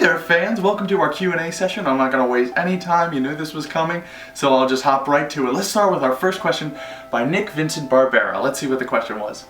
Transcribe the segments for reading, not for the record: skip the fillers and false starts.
there fans, welcome to our Q&A session. I'm not going to waste any time, you knew this was coming, so I'll just hop right to it. Let's start with our first question by Nick Vincent Barbera. Let's see what the question was.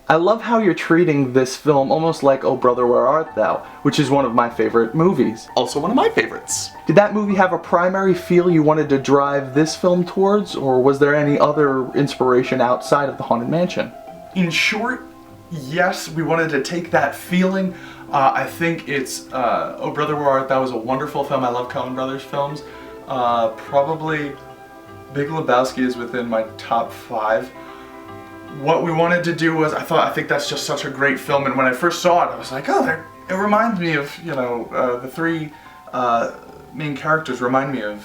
I love how you're treating this film almost like Oh Brother Where Art Thou, which is one of my favorite movies. Also one of my favorites. Did that movie have a primary feel you wanted to drive this film towards, or was there any other inspiration outside of the Haunted Mansion? In short, yes, we wanted to take that feeling. I think it's Oh Brother Where Art Thou was a wonderful film. I love Coen Brothers films. Probably Big Lebowski is within my top 5. What we wanted to do was, I think that's just such a great film, and when I first saw it I was like, oh, it reminds me of, you know, the three main characters remind me of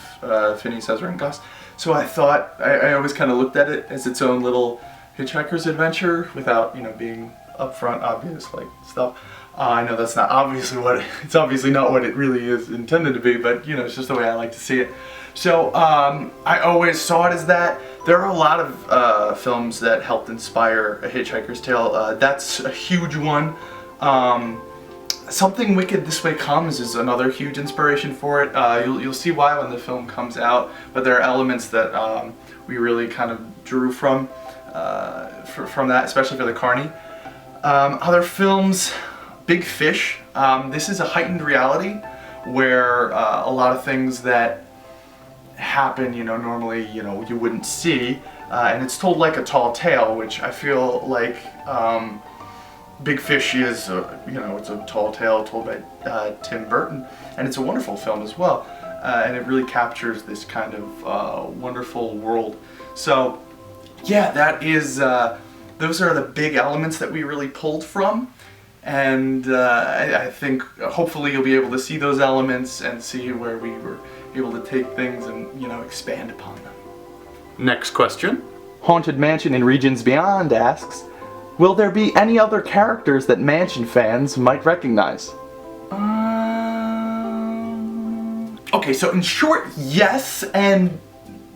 Phineas, Ezra, and Gus. So I thought, I always kind of looked at it as its own little Hitchhiker's adventure without, you know, being upfront obvious like stuff. I know that's not obviously it's obviously not what it really is intended to be, but you know, it's just the way I like to see it. So I always saw it as that. There are a lot of films that helped inspire A Hitchhiker's Tale. That's a huge one. Something Wicked This Way Comes is another huge inspiration for it. You'll see why when the film comes out, but there are elements that we really kind of drew from that, especially for the Carney. Other films, Big Fish. This is a heightened reality where a lot of things that happen, you know, normally, you know, you wouldn't see, and it's told like a tall tale, which I feel like Big Fish is, you know, it's a tall tale told by Tim Burton, and it's a wonderful film as well, and it really captures this kind of wonderful world. So yeah, that is, those are the big elements that we really pulled from. And I think hopefully you'll be able to see those elements and see where we were able to take things and, you know, expand upon them. Next question. Haunted Mansion in Regions Beyond asks, will there be any other characters that Mansion fans might recognize? Okay, so in short, yes and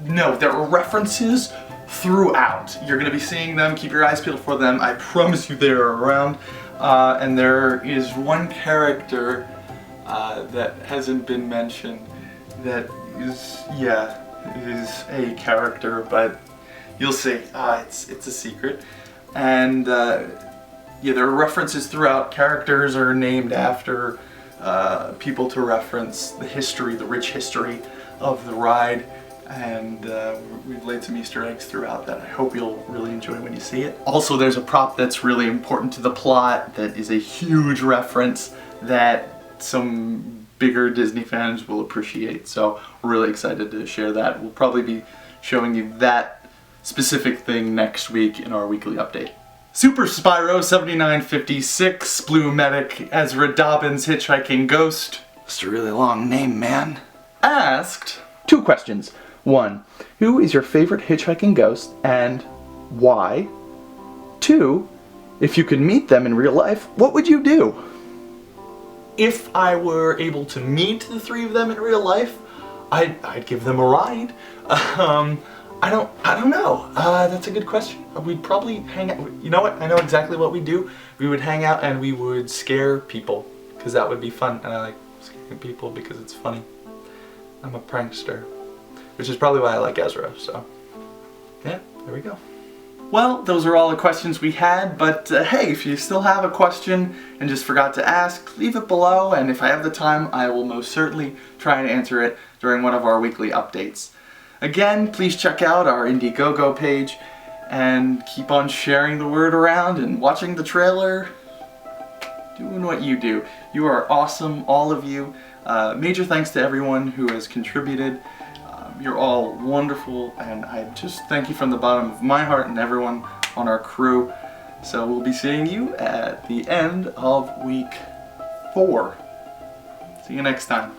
no. There are references throughout. You're going to be seeing them. Keep your eyes peeled for them. I promise you they're around. And there is one character that hasn't been mentioned that is, yeah, is a character, but you'll see. It's a secret. And yeah, there are references throughout. Characters are named after people to reference the history, the rich history of the ride. And we've laid some Easter eggs throughout that I hope you'll really enjoy when you see it. Also, there's a prop that's really important to the plot that is a huge reference that some bigger Disney fans will appreciate. So we're really excited to share that. We'll probably be showing you that specific thing next week in our weekly update. Super Spyro 7956, Blue Medic, Ezra Dobbins, Hitchhiking Ghost. It's a really long name, man. Asked 2 questions. 1. Who is your favorite hitchhiking ghost and why? 2. If you could meet them in real life, what would you do? If I were able to meet the 3 of them in real life, I'd give them a ride. I don't know. That's a good question. We'd probably hang out. You know what? I know exactly what we'd do. We would hang out and we would scare people, because that would be fun. And I like scaring people because it's funny. I'm a prankster. Which is probably why I like Ezra, so yeah, there we go. Well, those are all the questions we had, but hey, if you still have a question and just forgot to ask, leave it below, and if I have the time, I will most certainly try and answer it during one of our weekly updates. Again, please check out our Indiegogo page, and keep on sharing the word around and watching the trailer, doing what you do. You are awesome, all of you. Major thanks to everyone who has contributed. You're all wonderful, and I just thank you from the bottom of my heart and everyone on our crew. So we'll be seeing you at the end of week 4. See you next time.